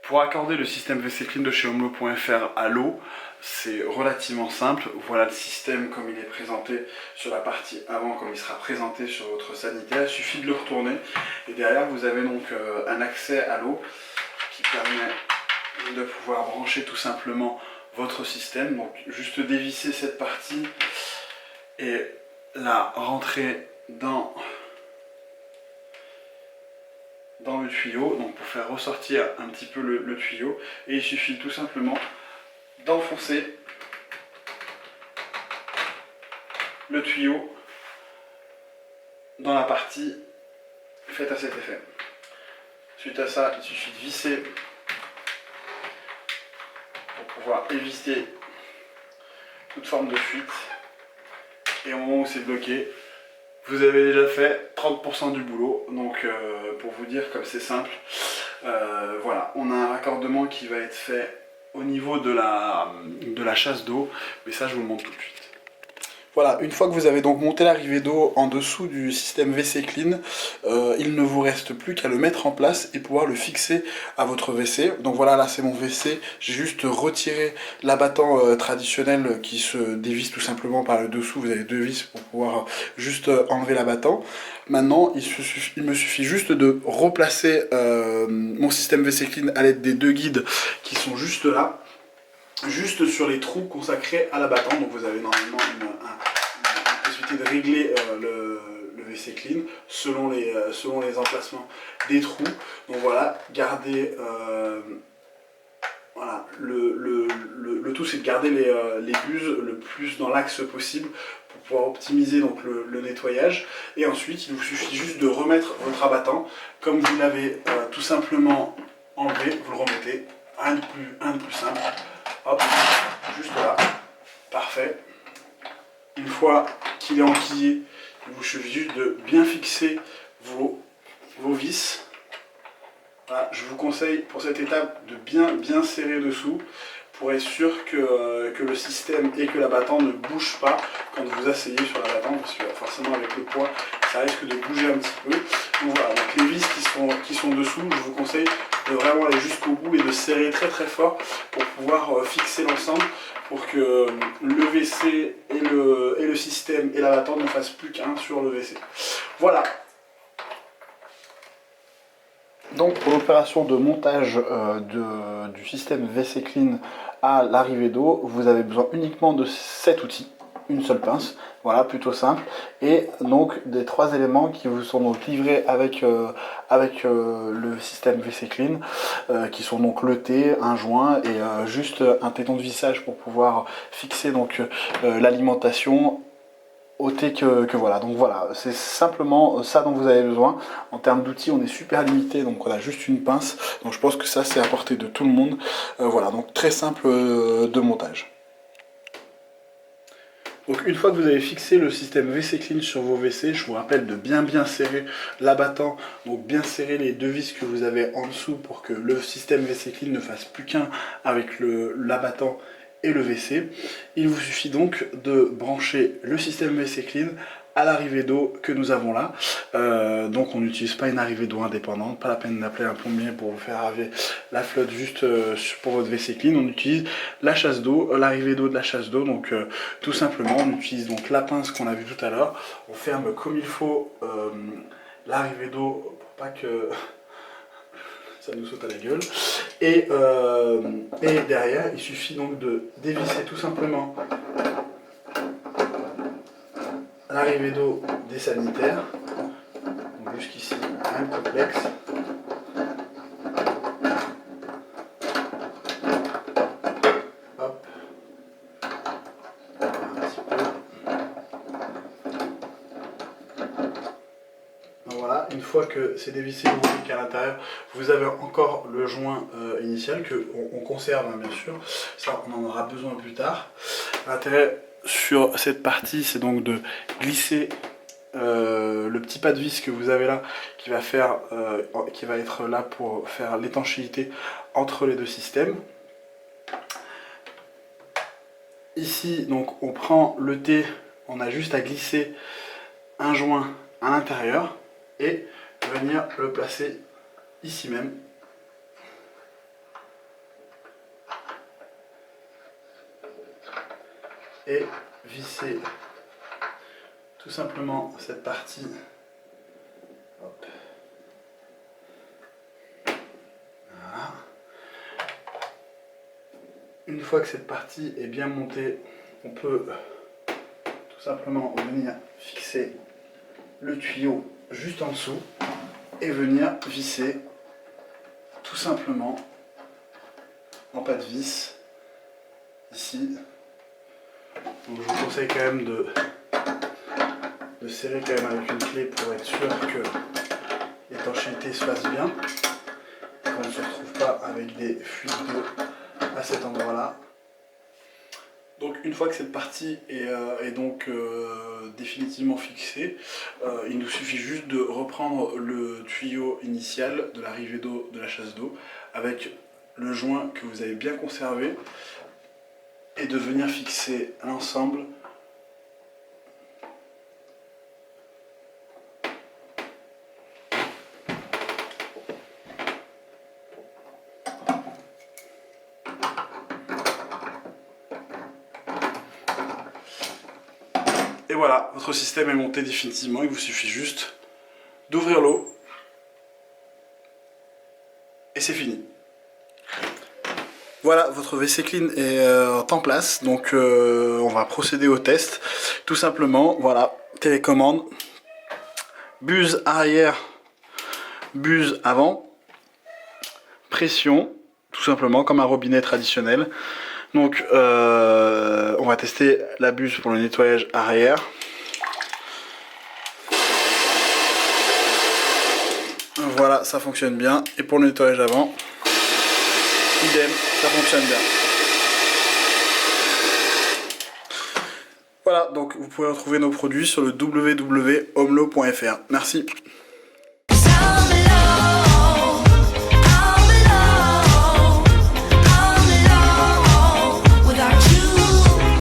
Pour accorder le système WC Clean de chez Omlo.fr à l'eau, c'est relativement simple. Voilà le système comme il est présenté sur la partie avant, comme il sera présenté sur votre sanitaire. Il suffit de le retourner et derrière vous avez donc un accès à l'eau qui permet de pouvoir brancher tout simplement votre système. Donc juste dévisser cette partie et la rentrer dans le tuyau, donc pour faire ressortir un petit peu le tuyau, et il suffit tout simplement d'enfoncer le tuyau dans la partie faite à cet effet. Suite à ça, il suffit de visser pour pouvoir éviter toute forme de fuite, et au moment où c'est bloqué, vous avez déjà fait 30% du boulot. Donc pour vous dire comme c'est simple, voilà, on a un raccordement qui va être fait au niveau de la chasse d'eau, mais ça je vous le montre tout de suite. Voilà, une fois que vous avez donc monté l'arrivée d'eau en dessous du système WC Clean, il ne vous reste plus qu'à le mettre en place et pouvoir le fixer à votre WC. Donc voilà, là c'est mon WC, j'ai juste retiré l'abattant traditionnel qui se dévisse tout simplement par le dessous. Vous avez deux vis pour pouvoir juste enlever l'abattant. Maintenant, il me suffit juste de replacer mon système WC Clean à l'aide des deux guides qui sont juste là, juste sur les trous consacrés à l'abattant. Donc vous avez normalement une possibilité de régler le WC Clean selon les emplacements des trous. Donc voilà, gardez voilà, le tout c'est de garder les buses le plus dans l'axe possible pour pouvoir optimiser donc le nettoyage. Et ensuite il vous suffit juste de remettre votre abattant comme vous l'avez tout simplement enlevé, vous le remettez. Un de plus simple. Hop, juste là, parfait. Une fois qu'il est enquillé, il vous suffit juste de bien fixer vos vis. Voilà, je vous conseille pour cette étape de bien serrer dessous pour être sûr que le système et que l'abattant ne bougent pas quand vous asseyez sur l'abattant, parce que forcément avec le poids ça risque de bouger un petit peu. Donc voilà, donc les vis qui sont dessous, je vous conseille de vraiment aller jusqu'au bout et de serrer très fort pour pouvoir fixer l'ensemble pour que le WC et le système et l'abattant ne fassent plus qu'un sur le WC. Voilà. Donc pour l'opération de montage du système WC Clean à l'arrivée d'eau, vous avez besoin uniquement de cet outil, une seule pince, voilà, plutôt simple, et donc des trois éléments qui vous sont donc livrés avec le système WC Clean, qui sont donc le T, un joint et juste un téton de vissage pour pouvoir fixer donc l'alimentation au thé que voilà. Donc voilà, c'est simplement ça dont vous avez besoin. En termes d'outils, on est super limité, donc on a juste une pince. Donc je pense que ça c'est à portée de tout le monde. Voilà, donc très simple de montage. Donc une fois que vous avez fixé le système WC Clean sur vos WC, je vous rappelle de bien serrer l'abattant, donc bien serrer les deux vis que vous avez en dessous pour que le système WC Clean ne fasse plus qu'un avec l'abattant et le WC. Il vous suffit donc de brancher le système WC Clean à l'arrivée d'eau que nous avons là. Donc on n'utilise pas une arrivée d'eau indépendante, pas la peine d'appeler un plombier pour vous faire arriver la flotte juste pour votre WC Clean. On utilise la chasse d'eau, l'arrivée d'eau de la chasse d'eau. Donc tout simplement on utilise donc la pince qu'on a vu tout à l'heure. On ferme comme il faut l'arrivée d'eau pour pas que ça nous saute à la gueule. Et derrière, il suffit donc de dévisser tout simplement l'arrivée d'eau des sanitaires. Donc jusqu'ici, rien de complexe. Hop. Un petit peu. Donc voilà, une fois que c'est dévissé, vous voyez qu'à l'intérieur, vous avez encore le joint initial qu'on conserve, hein, bien sûr. Ça, on en aura besoin plus tard. L'intérêt sur cette partie, c'est donc de glisser le petit pas de vis que vous avez là, qui va être là pour faire l'étanchéité entre les deux systèmes. Ici, donc, on prend le T, on a juste à glisser un joint à l'intérieur et venir le placer ici même. et visser tout simplement cette partie. Hop. Voilà. Une fois que cette partie est bien montée, on peut tout simplement venir fixer le tuyau juste en dessous et venir visser tout simplement en pas de vis ici. Donc je vous conseille quand même de serrer quand même avec une clé pour être sûr que l'étanchéité se fasse bien, qu'on ne se retrouve pas avec des fuites d'eau à cet endroit là. Donc une fois que cette partie est donc définitivement fixée, il nous suffit juste de reprendre le tuyau initial de l'arrivée d'eau de la chasse d'eau avec le joint que vous avez bien conservé et de venir fixer l'ensemble . Et voilà, votre système est monté définitivement, il vous suffit juste d'ouvrir l'eau et c'est fini. Voilà, votre WC Clean est en place, donc on va procéder au test. Tout simplement, voilà, télécommande, buse arrière, buse avant, pression, tout simplement comme un robinet traditionnel. Donc on va tester la buse pour le nettoyage arrière. Voilà, ça fonctionne bien. Et pour le nettoyage avant, idem, ça fonctionne bien. Voilà, donc vous pouvez retrouver nos produits sur le www.omlo.fr. Merci.